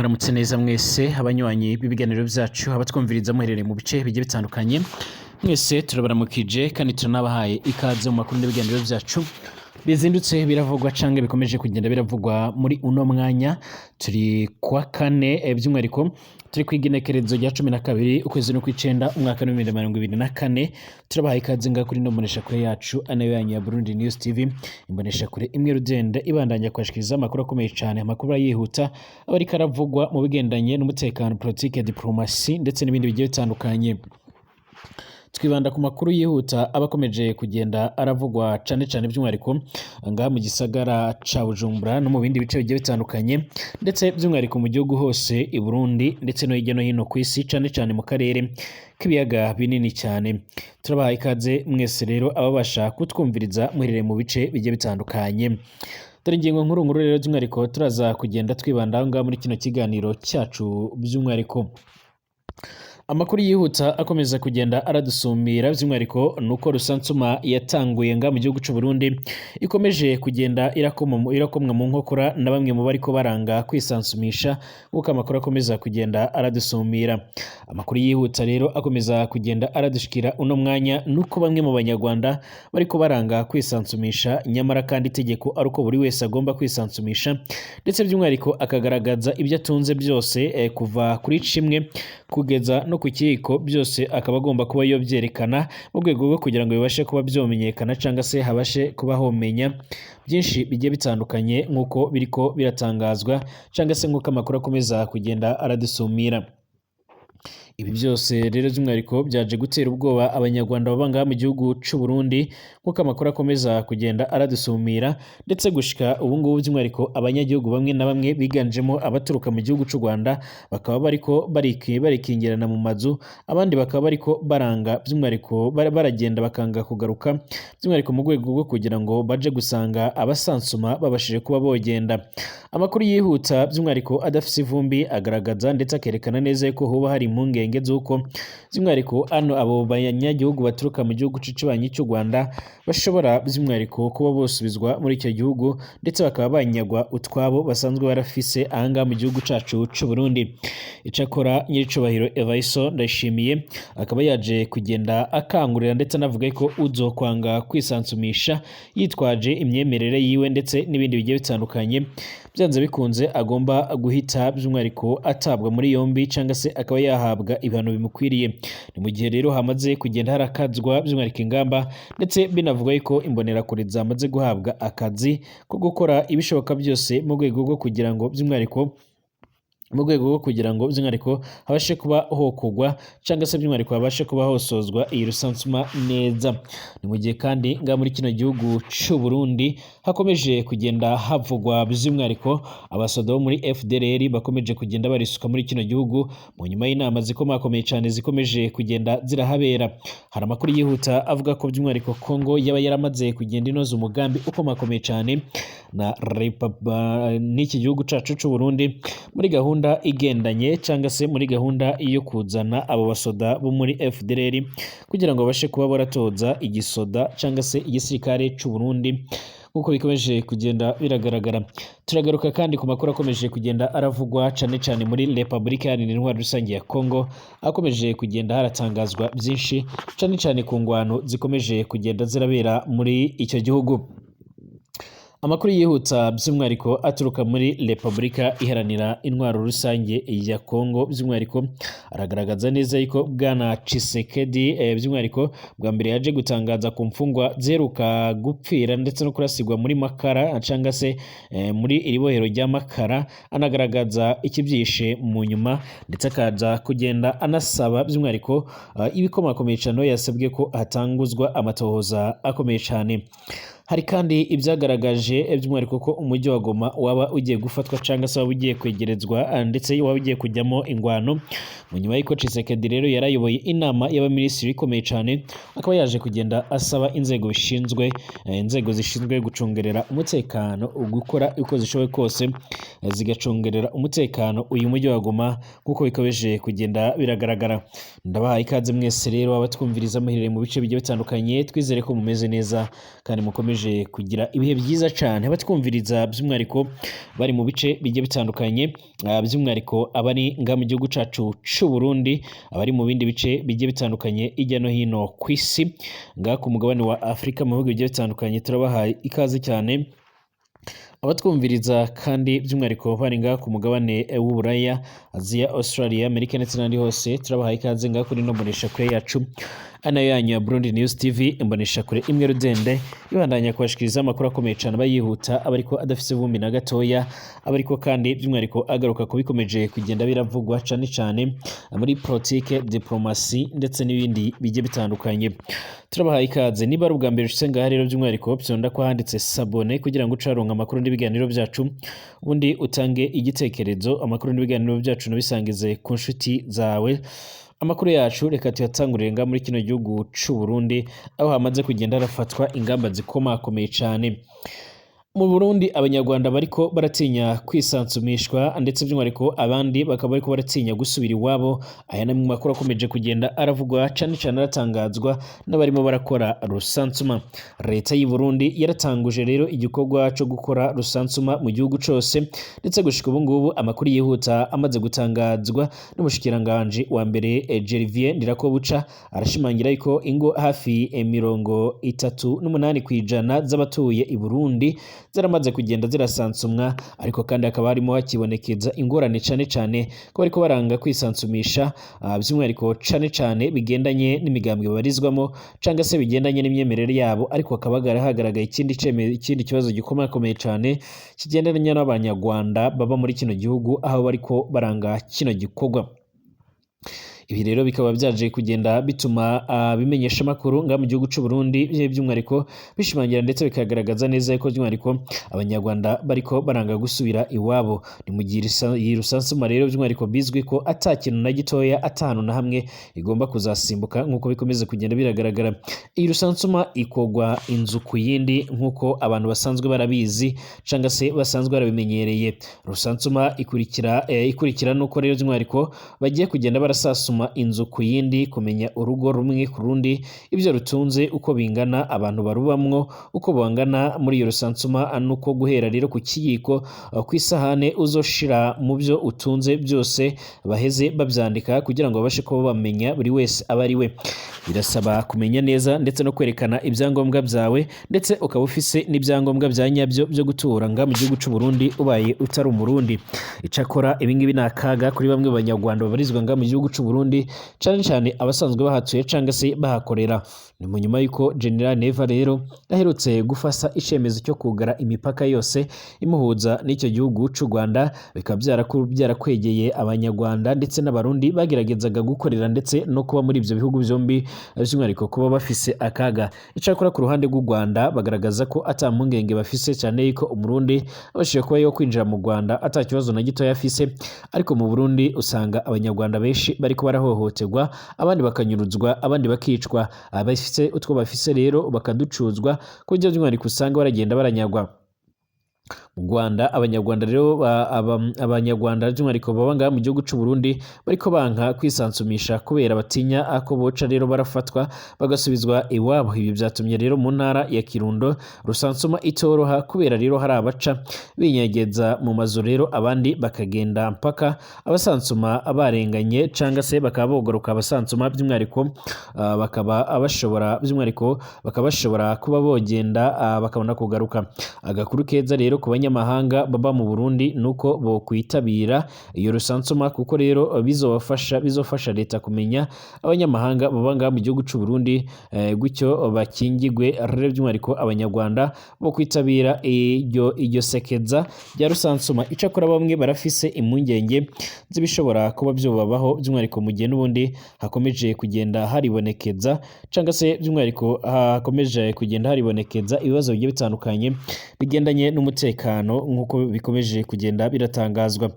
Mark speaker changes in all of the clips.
Speaker 1: Mwaramutse neza mwese abanywanyi b'ibiganiro byacu abatwumviriza muherereye mu bice bigiye bitandukanye mwese turabaramukije kandi turanabahaye ikaze mu makuru n'ibiganiro byacu bizindutse biravugwa canke bikomeje kugenda biravugwa muri uno mwanya. Turi kwa kane by'umwihariko turi kwigenekerezo rya 12 ukwezi no kw'icenda umwaka wa 2024. Turabahaye ikaze nga kuri no mbonesha kure yacu anayo yanyu ya Burundi News TV, imbonesha kure imwe rudende ibandanya kwashikiriza amakuru akomeye cyane, amakuru yihuta abari karavugwa mu bigendanye n'umutekano, politique, diplomasi ndetse n'ibindi bigiye bitandukanye. Twibanda ku makuru yihuta abakomeje kugenda aravugwa cane by'umwihariko ngaha mu gisagara ca Bujumbura no mu bindi bice bigiye bitandukanye, ndetse by'umwihariko mu gihugu hose i Burundi ndetse no hirya no hino ku isi, cane mu karere k'ibiyaga binini cyane. Turabahaye ikaze mwese rero ababasha kutwumviriza muherereye mu bice bigiye bitandukanye. Dore ingingo nkuru rero by'umwihariko turaza kugenda twibanda ngaha muri kino kiganiro cyacu by'umwihariko. Amakuru yihuta akomeza kugenda aradusumira by'umwihariko nuko rusansuma yatanguye nga mu gihugu cy'u Burundi ikomeje kugenda irakomwa mu nkokora na bamwe mu bariko baranga kwisansumisha, uko amakuru akomeza kugenda aradusumira. Amakuru yihuta rero akomeza kugenda aradushikira uno mwanya nuko bamwe mu banyarwanda bariko baranga kwisansumisha, nyamara kandi itegeko ari uko buri wese agomba kwisansumisha, ndetse by'umwihariko akagaragaza ibyo atunze byose kuva kuri cimwe kugeza no ku kiyiko, byose akaba agomba kuba yobyerekana mu rwego rwo kugira ngo bibashe kuba byomenyekana cyangwa se habashe kuba homenya byinshi bigiye bitandukanye nk'uko biriko biratangazwa cyangwa se nk'uko amakuru akomeza kugenda aradusumira. Ibi byose rero by'umwihariko byaje gutera ubwoba abanyarwanda baba ngaha mu gihugu cy'u Burundi nk'uko amakuru akomeza kugenda aradusumira, ndetse gushika ubu ngubu by'umwihariko abanyagihugu bamwe na bamwe biganjemo abaturuka mu gihugu cy'u Rwanda bakaba bariko barikingirana mu mazu, abandi bakaba bariko baranga by'umwihariko baragenda bakanga kugaruka by'umwihariko mu rwego rwo kugira ngo baje gusanga abasansuma babashije kuba bogenda. Amakuru yihuta by'umwihariko adafise ivumbi agaragaza ndetse akerekana neza ko hoba hari impungenge z'uko by'umwihariko ano abo banyagihugu baturuka mu gihugu c'ibanyi cy'u Rwanda bashobora by'umwihariko kuba bosubizwa muri icyo gihugu, ndetse bakaba banyagwa utwabo basanzwe barafise ahanga mu gihugu cacu c'u Burundi. Icakora nyiricubahiro Evaiso Ndayishimiye akaba yaje kugenda akangurira ndetse anavuga ko uzokwanga kwisansumisha yitwaje imyemerere yiwe ndetse n'ibindi bigiye bitandukanye, byanze bikunze agomba guhita by'umwihariko atabwa muri yombi cyangwa se akaba yahabwa ibihano bimukwiriye. Ni mu gihe rero hamaze kugenda harakazwa by'umwihariko ingamba, ndetse binavuga ko imbonerakure zamaze guhabwa akazi ko gukora ibishoboka byose mu rwego rwo kugira ngo by'umwihariko habashe kuba hokugwa cyangwa se by'umwihariko habashe kuba hosozwa iyi rusansuma neza. Ni mu gihe kandi nga muri kino gihugu cy'u Burundi hakomeje kugenda havugwa by'umwihariko abasoda bo muri FDLR bakomeje kugenda barisuka muri kino gihugu mu nyuma y'inama zikomakomeye cyane zikomeje kugenda zirahabera. Hari amakuru yihuta avuga ko by'umwihariko Kongo yaba yaramaze kugenda inoza umugambi ukomakomeye cyane na n'iki gihugu cacu cy'u Burundi muri gahunda igendanye cyangwa se muri gahunda yo kuzana abo basoda bo muri FDLR kugira ngo babashe kuba baratoza igisoda cyangwa se igisirikare cy'u Burundi nk'uko bikomeje kugenda biragaragara. Turagaruka kandi ku makuru akomeje kugenda aravugwa cyane muri Repubulika Iharanira Intwaro Rusange ya Kongo, akomeje kugenda haratangazwa byinshi cyane ku ngwano zikomeje kugenda zirabera muri icyo gihugu. Amakuru yihuta by'umwihariko aturuka muri Repubulika Iharanira Intwaro Rusange ya Kongo by'umwihariko aragaragaza neza yuko bwana Tshisekedi by'umwihariko bwa mbere yaje gutangaza ku mfungwa zeruka gupfira ndetse no kurasigwa muri Makara cyangwa se muri iri bohero rya Makara, anagaragaza ikibyishe mu nyuma, ndetse akaza kugenda anasaba by'umwihariko ibikomakomeye cyane yasabwe ko hatanguzwa amatohoza akomeye cyane. Hari kandi ibyagaragaje by'umwihariko ko umujyi wa Goma waba ugiye gufatwa cyangwa se waba ugiye kwegerezwa ndetse waba ugiye kujyamo ingwano, mu nyuma y'uko Tshisekedi rero yarayoboye inama y'abaminisitiri ikomeye cyane, akaba yaje kugenda asaba inzego zishinzwe gucungerera umutekano gukora uko zishoboye kose zigacungerera umutekano uyu mujyi wa Goma nk'uko bikomeje kugenda biragaragara. Ndabahaye ikaze mwese rero abatwumviriza muherereye mu bice bigiye bitandukanye, twizere ko mumeze neza kandi mukomeje bakomeje kugira ibihe byiza cyane abatwumviriza by'umwihariko bari mu bice bigiye bitandukanye, by'umwihariko abari nga mu gihugu cacu c'u Burundi, abari mu bindi bice bigiye bitandukanye hirya no hino ku isi, nga ku mugabane wa Afrika mu bihugu bigiye bitandukanye turabahaye ikaze cyane. Abatwumviriza kandi by'umwihariko bari nga ku mugabane w'Uburaya, Aziya, Australia, Amerika ndetse n'ahandi hose turabahaye ikaze nga kuri no mbonesha kure yacu ana yanyu ya Burundi News TV, imbonesha kure imwe rudende ibandanya kubashikiriza amakuru akomeye cyane abayihuta, abariko adafise vumbi na gatoya, abariko kandi by'umwihariko agaruka kubikomeje kugenda biravugwa cyane cyane muri politique, diplomasi ndetse n'ibindi bigiye bitandukanye. Turabahaye ikaze niba ari ubwa mbere ushitse ngaha rero by'umwihariko byonda ko handitse sabone kugira ngo ucaronka amakuru n'ibiganiro byacu, ubundi utange igitekerezo, amakuru n'ibiganiro byacu nabisangize ku nshuti zawe. Amakuru yacu reka tuyatangurire nga muri kino gihugu c'u Burundi, aho hamaze kugenda harafatwa ingamba zikomakomeye cyane. Mu Burundi abanyarwanda bariko baratinya kwisansumishwa ndetse by'umwihariko abandi bakaba bariko baratinya gusubira iwabo. Aya ni mu makuru akomeje kugenda aravugwa cyane cyane aratangazwa n'abarimo barakora rusansuma. Leta y'u Burundi yaratanguje rero igikorwa cyo gukora rusansuma mu gihugu cose, ndetse gushika ubu ngubu amakuru yihuta amaze gutangazwa n'umushikiranganje wa mbere Gervais Ndirakobuca, arashimangira yuko ingo hafi 38% z'abatuye i Burundi zaramaze kugenda zirasansumwa, ariko kandi hakaba harimo hakibonekeza ingorane cyane cyane ko bariko baranga kwisansumisha, by'umwihariko cyane cyane bigendanye n'imigambwe babarizwamo cyangwa se bigendanye n'imyemerere yabo. Ariko hakaba hagaragaye ikindi kibazo gikomakomeye cyane kigendanye n'abanyarwanda baba muri kino gihugu, aho bariko baranga kino gikorwa. Ibi rero bikaba byaje kugenda bituma bimenyesha makuru nga mu gihugu c'u Burundi by'umwihariko bishimangira ndetse bikagaragaza neza ko by'umwihariko abanyarwanda bariko baranga gusubira iwabo. Ni mu gihe iyi rusansuma rero by'umwihariko bizwi ko atakintu na gitoya, atahanu na hamwe igomba kuzasimbuka nk'uko bikomeze kugenda biragaragara. Iyi rusansuma ikogwa inzu ku yindi nk'uko abantu basanzwe barabizi cyangwa se basanzwe barabimenyereye. Rusansuma ikurikira nuko rero by'umwihariko bagiye kugenda barasasuma inzu ku yindi, kumenya urugo rumwe ku rundi, ibyo rutunze uko bingana, abantu barubamwo uko bangana muri iyo rusansuma, nuko guhera rero ku kiyiko ku isahane uzoshira mu byo utunze byose baheze babyandika kugira ngo babashe kuba bamenya buri wese aba ari we. Birasaba kumenya neza ndetse no kwerekana ibyangombwa byawe, ndetse ukaba ufise n'ibyangombwa bya nyabyo byo gutura nga mu gihugu c'u Burundi ubaye utari umurundi. Icakora ibingibi nakaga kuri bamwe banyarwanda babarizwa nga mu gihugu c'u Burundi, cyane cyane abasanzwe bahatuye cyangwa se bahakorera. Ni mu nyuma yuko General Neva rero aherutse gufasa icemezo cyo kugara imipaka yose imuhuza n'icyo gihugu c'u Rwanda, bikaba byarakwegeye abanyarwanda ndetse n'abarundi bageragezaga gukorera ndetse no kuba muri ibyo bihugu byombi, by'umwihariko kuba bafise akaga. Icakora ku ruhande rw'u Rwanda bagaragaza ko atampungenge bafise cyane yuko umurundi abashije kuba yo kwinjira mu Rwanda atakibazo na gito yafise, ariko mu Burundi usanga abanyarwanda benshi bariko barahohoterwa, abandi bakanyuruzwa, abandi bakicwa, abafise utwo bafise rero bakaducuzwa, ku buryo by'umwihariko usanga baragenda baranyagwa. Mu Rwanda abanyarwanda rero abanyarwanda by'umwihariko baba ngaha mu gihugu c'u Burundi bariko banka kwisansumisha kubera batinya ko boca rero barafatwa bagasubizwa iwabo. Ibi byatumye rero mu ntara ya Kirundo rusansuma itoroha, kubera rero hari abaca binyegeza mu mazu rero, abandi bakagenda mpaka abasansuma barenganye cyangwa se bakaba bogoroka abasansuma by'umwihariko bakaba bashobora kuba bogenda bakabona kugaruka. Agakuru keza rero ku banyamahanga baba mu Burundi nuko bo kwitabira iyo rusansuma, kuko rero bizofasha leta kumenya abanyamahanga baba ngaha mu gihugu c'u Burundi, gutyo bakingigwe rero by'umwihariko abanyarwanda bo kwitabira iryo sekeza rya rusansuma. Icakora bamwe barafise impungenge z'ibishobora kuba byobabaho by'umwihariko mu gihe n'ubundi hakomeje kugenda haribonekeza cyangwa se by'umwihariko hakomeje kugenda haribonekeza ibibazo bigiye bitandukanye bigendanye n'umutekano nk'uko bikomeje kugenda biratangazwa.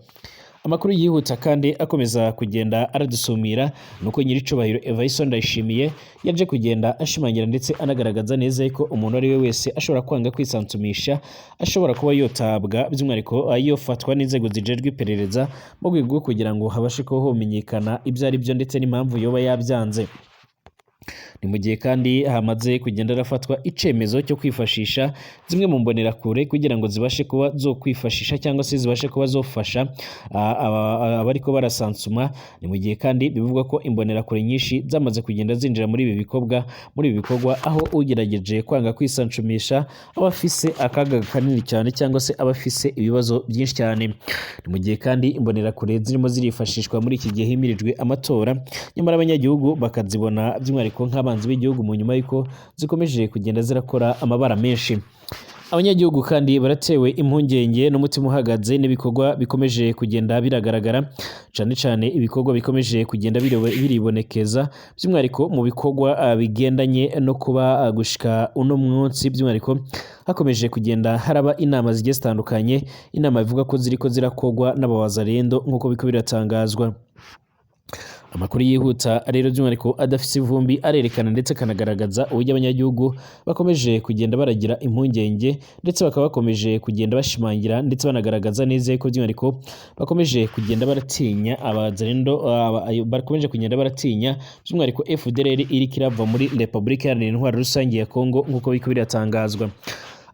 Speaker 1: Amakuru yihuta kandi akomeza kugenda aradusumira nuko nyiricubahiro Evariste Ndayishimiye yaje kugenda ashimangira ndetse anagaragaza neza ko umuntu ari we wese ashobora kwanga kwisansumisha, ashobora kuba yotabwa by'umwihariko yofatwa n'inzego zijejwe iperereza mu rwego rwo kugira ngo habashe kuba homenyekana ibyo ari byo ndetse n'impamvu yoba yabyanze. ni mu gihe kandi hamaze kugenda rafatwa icemezo cyo kwifashisha zimwe mu mbonerakure kugira ngo zibashe kuba zo kwifashisha cyangwa se zibashe kuba zofasha abariko barasansuma. Ni mu gihe kandi bivugwa ko imbonerakure nyinshi zamaze kugenda zinjira muri ibi bikorwa aho ugerageje kwanga kwisansumisha abafise akaga kanini cyane cyangwa se abafise ibibazo byinshi cyane. Ni mu gihe kandi imbonerakure zirimo zirifashishwa muri iki gihe himirijwe amatora, nyamara abanyagihugu bakazibona by'umwihariko nk'abanzi b'igihugu mu nyuma y'uko zikomeje kugenda zirakora amabara menshi. Abanyagihugu kandi baratewe impungenge n'umutima uhagaze n'ibikorwa bikomeje kugenda biragaragara, cyane cyane ibikorwa bikomeje kugenda biribonekeza by'umwihariko mu bikorwa bigendanye no kuba gushika uno munsi, by'umwihariko hakomeje kugenda haraba inama zigiye zitandukanye, inama bivuga ko ziriko zirakorwa n'abawazalendo nk'uko biko biratangazwa. Amakuru yihuta rero by'umwihariko adafise ivumbi arerekana ndetse kanagaragaza uburyo abanyagihugu bakomeje kugenda baragira impungenge, ndetse bakaba bakomeje kugenda bashimangira ndetse banagaragaza neza ko by'umwihariko bakomeje kugenda baratinya abazalendo, bakomeje kugenda baratinya by'umwihariko FDLR iri kirava muri Republika Iharanira Intwaro Rusange ya Kongo nk'uko biko biratangazwa.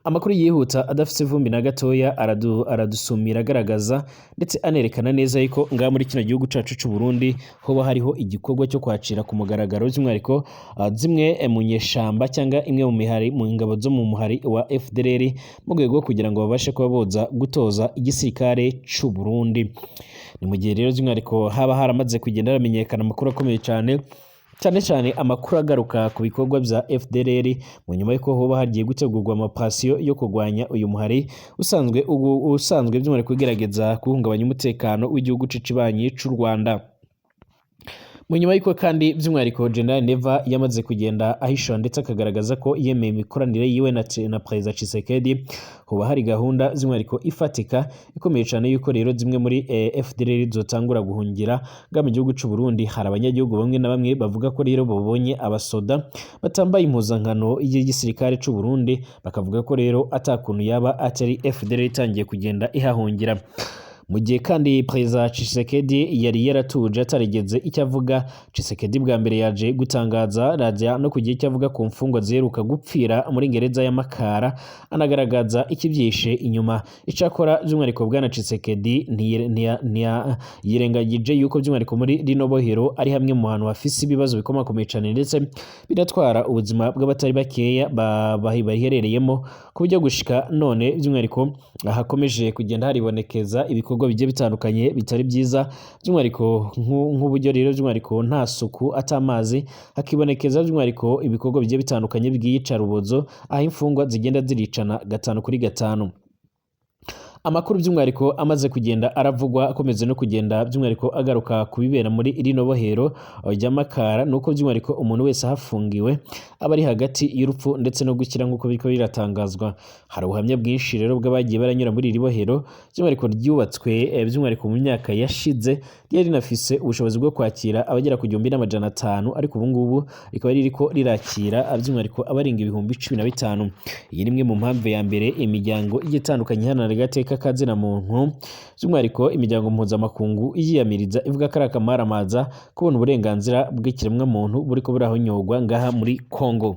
Speaker 1: Amakuru yihuta adafise ivumbi na gatoya aradusumira agaragaza ndetse anerekana neza yuko ngaha muri kino gihugu cacu c'u Burundi hoba hariho igikorwa cyo kwacira ku mugaragaro by'umwihariko zimwe mu nyeshamba cyangwa imwe mu mihari mu ngabo zo mu muhari wa FDLR mu rwego kugira ngo babashe kuba boza gutoza igisirikare c'u Burundi. Ni mu gihe rero by'umwihariko haba haramaze kugenda haramenyekana amakuru akomeye cyane amakuru agaruka ku bikorwa bya FDLR mu nyuma y'uko hoba hagiye gutegurwa amapasiyo yo kurwanya uyu muhari usanzwe by'umwihariko kugerageza guhungabanya umutekano w'igihugu c'ibanyi c'u Rwanda. Mu nyuma y'uko kandi by'umwihariko General Neva yamaze kugenda ahisha ndetse akagaragaza ko yemeye imikoranire yiwe na Perezida Tshisekedi, hoba hari gahunda by'umwihariko ifatika ikomeye cyane yuko rero zimwe muri FDLR zotangura guhungira ga mu gihugu c'u Burundi. Hari abanyagihugu bamwe na bamwe bavuga ko rero babonye abasoda batambaye impuzankano y'igisirikare c'u Burundi, bakavuga ko rero atakuntu yaba atari FDLR itangiye kugenda ihahungira. Mu gihe kandi Perezida Tshisekedi yari yaratuje atarigeze icyo avuga, Tshisekedi bwa mbere yaje gutangaza rajya no kugira icyo avuga ku mfungwa ziheruka gupfira muri gereza ya Makara, anagaragaza ikibyishe inyuma. Icakora by'umwihariko bwana Tshisekedi yirengagije yuko by'umwihariko muri rino bohero ari hamwe mu hantu hafise ibibazo bikomakomeye cyane ndetse biratwara ubuzima bw'abatari bakeya bahiherereyemo, ku buryo gushika none by'umwihariko hakomeje kugenda haribonekeza ibikorwa bigiye bitandukanye bitari byiza, by'umwihariko nk'uburyo rero by'umwihariko nta suku atamazi, hakibonekeza by'umwihariko ibikorwa bigiye bitandukanye bw'iyicarubozo aho imfungwa zigenda ziricana 5 kuri 5. Amakuru by'umwihariko amaze kugenda aravugwa akomeze no kugenda by'umwihariko agaruka kubibera muri rino bohero rya Makara, nuko by'umwihariko umuntu wese hafungiwe aba ari hagati y'urupfu ndetse no gukira nk'uko biriko biratangazwa. Hari ubuhamya bwinshi rero bw'abagiye baranyura muri iri bohero by'umwihariko ryubatswe by'umwihariko mu myaka yashize, ryari rinafise ubushobozi bwo kwakira abagera ku 1500, ariko ubu ngubu rikaba ririko rirakira by'umwihariko abarenga 15,000. Iyi ni imwe mu mpamvu ya mbere imiryango igitandukanye hano gateka kazina muntu by'umwihariko imiryango mpuzamakungu yiyamiriza ivuga ko ari akamaramaza kubona uburenganzira bw'ikiremwa muntu buriko burahonyogwa ngaha muri Kongo.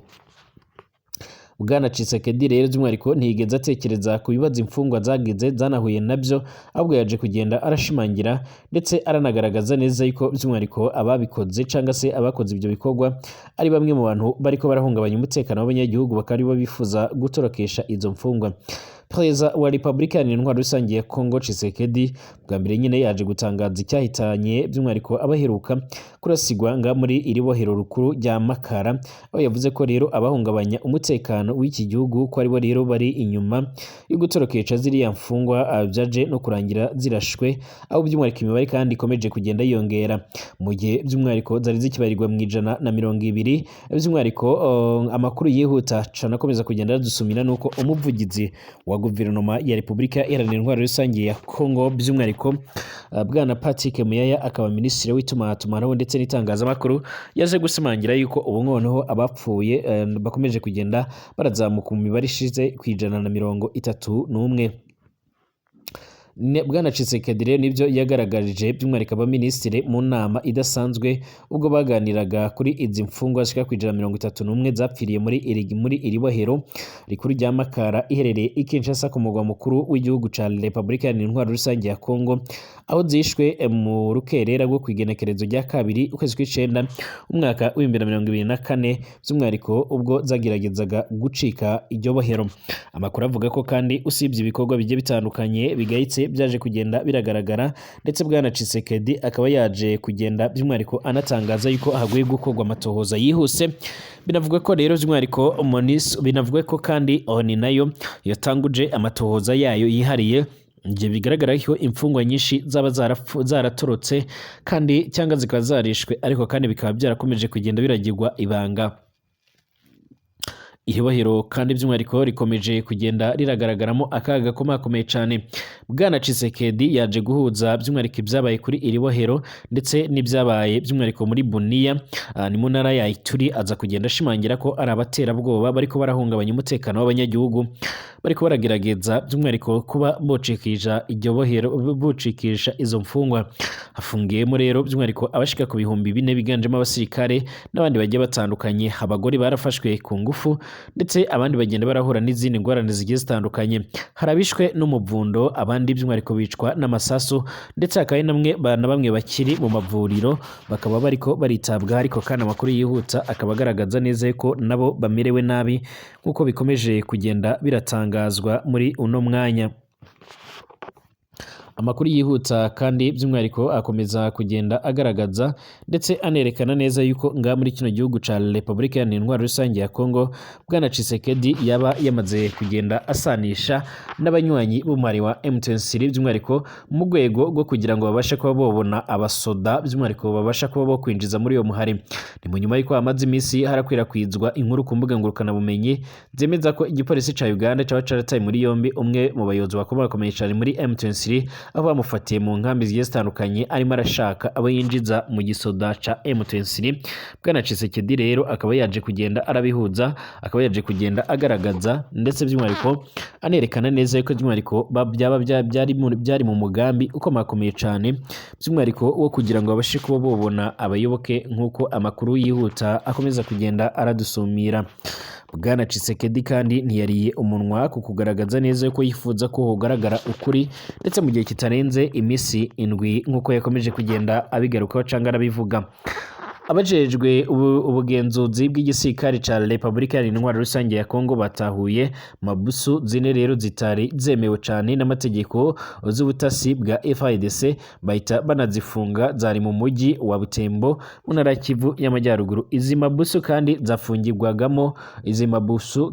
Speaker 1: Bwana Tshisekedi rero by'umwihariko ntiyigeze atekereza ku bibazo imfungwa zagize zanahuye nabyo, ahubwo yaje kugenda arashimangira ndetse aranagaragaza neza yuko by'umwihariko ababikoze cyangwa se abakoze ibyo bikorwa ari bamwe mu bantu bariko barahungabanya umutekano w'abanyagihugu, bakari bo bifuza gutorokesha izo mfungwa. Perezida wa Republika Iharanira Intwaro Rusange ya Kongo Tshisekedi bwa mbere nyine yaje gutangaza icyahitanye by'umwihariko abaheruka kurasigwa nga muri iri bohero rukuru rya Makara, aho yavuze ko rero abahungabanya umutekano w'iki gihugu ko ari bo rero bari inyuma yo gutorokesha ziriya mfungwa byaje no kurangira zirashwe, aho by'umwihariko imibare kandi ikomeje kugenda yongera mu gihe by'umwihariko zari zikibarirwa mu 120. By'umwihariko amakuru yihuta cyane akomeza kugenda dusumira nuko umuvugizi wa guverinoma ya Republika Iharanira Intwaro Rusange ya Kongo by'umwihariko bwana Patrick Muyaya akaba minisitiri w'itumanaho ndetse n'itangazamakuru yaje gusimangira yuko ubu noneho abapfuye bakomeje kugenda barazamuka mu mibare ishize ku 131. Bwana Tshisekedi rero nibyo yagaragaje by'umwihariko abaminisitiri mu nama idasanzwe ubwo baganiraga kuri izi mfungwa zishika ku 131 zapfiriye muri iri bohero rikuru rya Makara iherereye i Kinshasa ku mugwa mukuru w'igihugu ca Repubulika Iharanira Intwaro Rusange ya Kongo, aho zishwe mu rukerera rwo kwigenekerezo rya kabiri ukwezi kw'icenda umwaka w'2024 by'umwihariko ubwo zageragezaga gucika iryo bohero. Amakuru avuga ko kandi usibye ibikorwa bigiye bitandukanye bigayitse byaje kugenda biragaragara, ndetse Bwana Tshisekedi akaba yaje kugenda by'umwihariko anatangaza yuko haguye gukorwa amatohoza yihuse. Binavuga ko rero by'umwihariko binavuga ko kandi ONU nayo yatanguje amatohoza yayo yihariye, igihe bigaragara ko imfungwa nyinshi zaba zaratorotse kandi cyangwa zikaba zarishwe, ariko kandi bikaba byarakomeje kugenda biragirwa ibanga. Iri bohero kandi by'umwihariko rikomeje kugenda riragaragaramo akaga gakomeye cyane. Bwana Tshisekedi yaje guhuza by'umwihariko ibyabaye kuri iri bohero ndetse n'ibyabaye by'umwihariko muri Bunia ni mu ntara ya Ituri, aza kugenda ashimangira ko ari abaterabwoba bariko barahungabanya umutekano w'abanyagihugu, bariko baragerageza by'umwihariko kuba bocikisha iryo bohero, bocikisha izo mfungwa. Hafungiyemo rero by'umwihariko abashika ku 4,000 biganjemo abasirikare n'abandi bagiye batandukanye. Abagore barafashwe ku ngufu ndetse abandi bagenda barahura n'izindi ngorane zigiye zitandukanye. Harabishwe n'umuvundo, abandi by'umwihariko bicwa n'amasasu, ndetse hakaba na bamwe bakiri mu mavuriro bakaba bariko baritabwaho, ariko kandi amakuru yihuta akaba agaragaza neza ko nabo bamerewe nabi nk'uko bikomeje kugenda biratangazwa muri uno mwanya. Amakuru yihuta kandi by'umwihariko akomeza kugenda agaragaza ndetse anerekana neza yuko muri kino gihugu ca Repubulika Iharanira Intwaro Rusange ya Kongo, Bwana Tshisekedi yaba yamaze kugenda asanisha n'abanywanyi b'umwari wa M23 by'umwihariko mu rwego rwo kugira ngo babashe kuba bobona abasoda by'umwihariko babasha kuba bo kwinjiza muri uyo muhari. Ni mu nyuma y'uko hamaze iminsi harakwirakwizwa inkuru ku mbuga ngurukana bumenyi zemeza ko igipolisi ca Uganda caba carataye muri yombi umwe mu bayobozi bakomeye cyane muri M23, aho bamufatiye mu nkambi zigiye zitandukanye arimo arashaka abo yinjiza mu gisoda ca M23. Bwana Tshisekedi rero akaba yaje kugenda arabihuza, akaba yaje kugenda agaragaza ndetse by'umwihariko anerekana neza yuko by'umwihariko byari mu mugambi ukomakomeye cyane by'umwihariko wo kugira ngo babashe kuba bobona abayoboke, nk'uko amakuru yihuta akomeza kugenda aradusumira. Bwana Tshisekedi kandi ntiyariye umunwa ku kugaragaza neza ko yifuza ko hogaragara ukuri ndetse mu gihe kitarenze imisi 7 nk'uko yakomeje kugenda abigarukaho cyangwa arabivuga. Abajejwe ubugenzuzi bw'igisirikare ca Repubulika Iharanira Intwaro Rusange ya Kongo batahuye mabusu zine rero zitari zemewe cyane n'amategeko z'ubutasi bwa FARDC, bahita banazifunga, zari mu mujyi wa Butembo mu ntara ya Kivu y'Amajyaruguru. Izi mabusu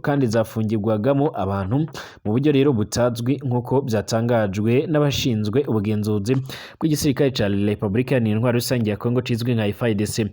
Speaker 1: kandi zafungirwagamo abantu mu buryo rero butazwi nk'uko byatangajwe n'abashinzwe ubugenzuzi bw'igisirikare ca Repubulika Iharanira Intwaro Rusange ya Kongo cizwe nka FARDC.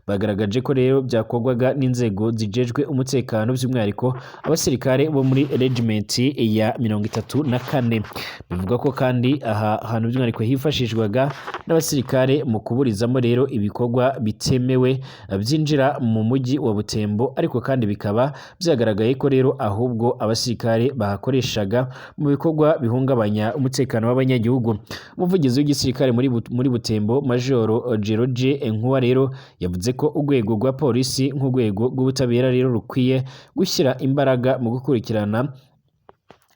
Speaker 1: Bagaragaje ko rero byakorwaga n'inzego zijejwe umutekano by'umwihariko abasirikare bo muri regiment ya 34. Bivuga ko kandi aha hantu by'umwihariko hifashishwaga n'abasirikare mu kuburizamo rero ibikorwa bitemewe byinjira mu mujyi wa Butembo, ariko kandi bikaba byagaragaye ko rero ahubwo abasirikare bahakoreshaga mu bikorwa bihungabanya umutekano w'abanyagihugu. Umuvugizi w'igisirikare muri Butembo Major Geroge Enkuwa rero yavuze ko urwego rwa polisi nk'urwego rw'ubutabera rero rukwiye gushyira imbaraga mu gukurikirana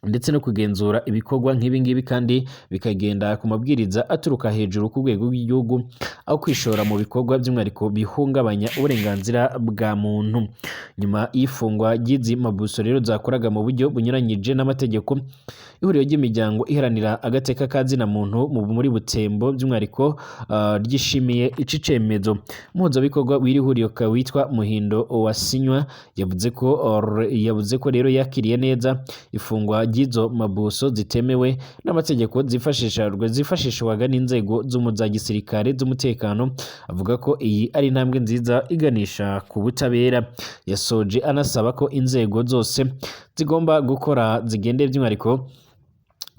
Speaker 1: ndetse no kugenzura ibikorwa nk'ibi ngibi, kandi bikagenda ku mabwiriza aturuka hejuru ku rwego rw'igihugu, aho kwishora mu bikorwa by'umwihariko bihungabanya uburenganzira bwa muntu. Nyuma y'ifungwa ry'izi mabuso rero zakoraga mu buryo bunyuranyije n'amategeko, ihuriro ry'imiryango iharanira agateka ka zina muntu muri Butembo by'umwihariko ryishimiye ici cemezo. Umuhuzabikorwa w'iri huriro witwa Muhindo Wasinywa yavuze ko rero yakiriye neza ifungwa ry'izo mabuso zitemewe n'amategeko zifashishwaga n'inzego za gisirikare z'umutekano. Avuga ko iyi ari intambwe nziza iganisha ku butabera. Yasoje anasaba ko inzego zose zigomba gukora zigendeye by'umwihariko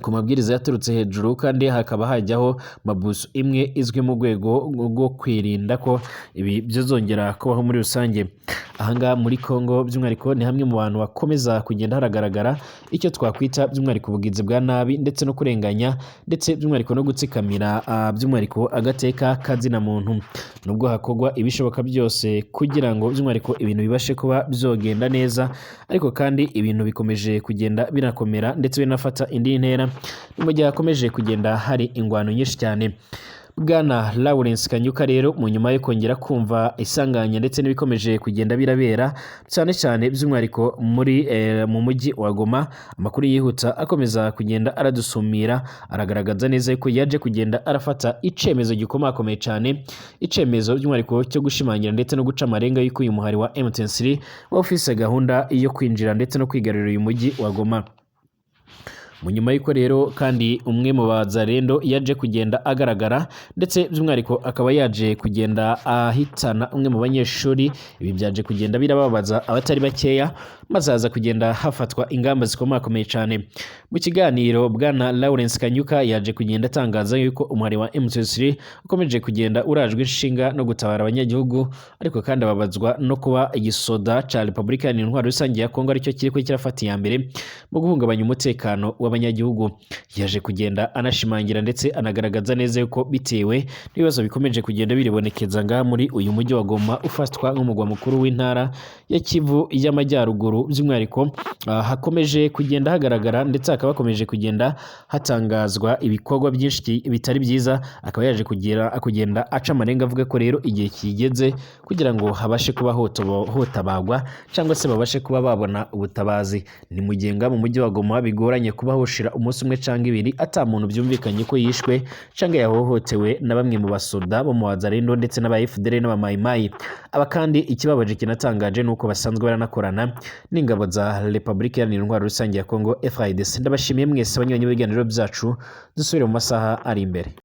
Speaker 1: ku mabwiriza yaturutse hejuru, kandi hakaba hajyaho mabuso imwe izwi mu rwego rwo kwirinda ko ibi byazongera kubaho muri rusange. ahanga muri Kongo by'umwihariko ni hamwe mu bantu bakomeza kugenda haragaragara icyo twakwita by'umwihariko ubugizi bwa nabi ndetse no kurenganya ndetse by'umwihariko no gutsikamira by'umwihariko agateka kazina muntu. Nubwo hakogwa ibishoboka byose kugira ngo by'umwihariko ibintu bibashe kuba byogenda neza, ariko kandi ibintu bikomeje kugenda binakomera ndetse binafata indi ntera mu gihe hakomeje kugenda hari ingwano nyinshi cyane. Bwana Lawrence Kanyuka rero mu nyuma yo kongera kumva isanganya ndetse n'ibikomeje kugenda birabera cyane cyane by'umwihariko muri mu mujyi wa Goma, amakuru yihuta akomeza kugenda aradusumira aragaragaza neza yuko yaje kugenda arafata icemezo gikomakomeye cyane, icemezo by'umwihariko cyo gushimangira ndetse no guca amarenga y'uko uyu muhari wa M23 wa ufise gahunda yo kwinjira ndetse no kwigarurira uyu mujyi wa Goma. Mu nyuma y'uko rero kandi umwe mu bazarendo yaje kugenda agaragara ndetse by'umwihariko akaba yaje kugenda ahitana umwe mu banyeshuri, ibi byaje kugenda birababaza abatari bakeya, maze haza kugenda hafatwa ingamba zikomakomeye cyane. Mu kiganiro Bwana Lawrence Kanyuka yaje kugenda atangaza yuko umuhari wa M23 ukomeje kugenda urajwe inshinga no gutabara abanyagihugu, ariko kandi ababazwa no kuba igisoda ca Repubulika Iharanira Intwaro Rusange ya Kongo aricyo kiriko kirafata iya mbere mu guhungabanya umutekano w'abanyagihugu. Yaje kugenda anashimangira ndetse anagaragaza neza yuko bitewe n'ibibazo bikomeje kugenda biribonekeza ngaha muri uyu mujyi wa Goma ufatwa nk'umugwa mukuru w'intara ya Kivu y'Amajyaruguru, by'umwihariko hakomeje kugenda hagaragara ndetse akaba hakomeje kugenda hatangazwa ibikorwa byinshi bitari byiza. Akaba yaje kugenda aca amarenga avuga ko rero igihe kigeze kugira ngo habashe kuba hotabagwa cyangwa se babashe kuba babona ubutabazi. Ni mugenga mu mujyi wa Goma bigoranye kuba hoshira umunsi umwe cyangwa ibiri ata muntu byumvikanye ko yishwe cyangwa yahohotewe na bamwe mu basoda bo mu Wazalendo ndetse n'aba FDL n'aba Maimai. Aba kandi ikibabaje kinatangaje nuko basanzwe baranakorana n'ingabo za Repubulika Iharanira Intwaro Rusange ya Kongo FARDC. Ndabashimiye mwese abanywanyi b'ibiganiro byacu, dusubire mu masaha ari imbere.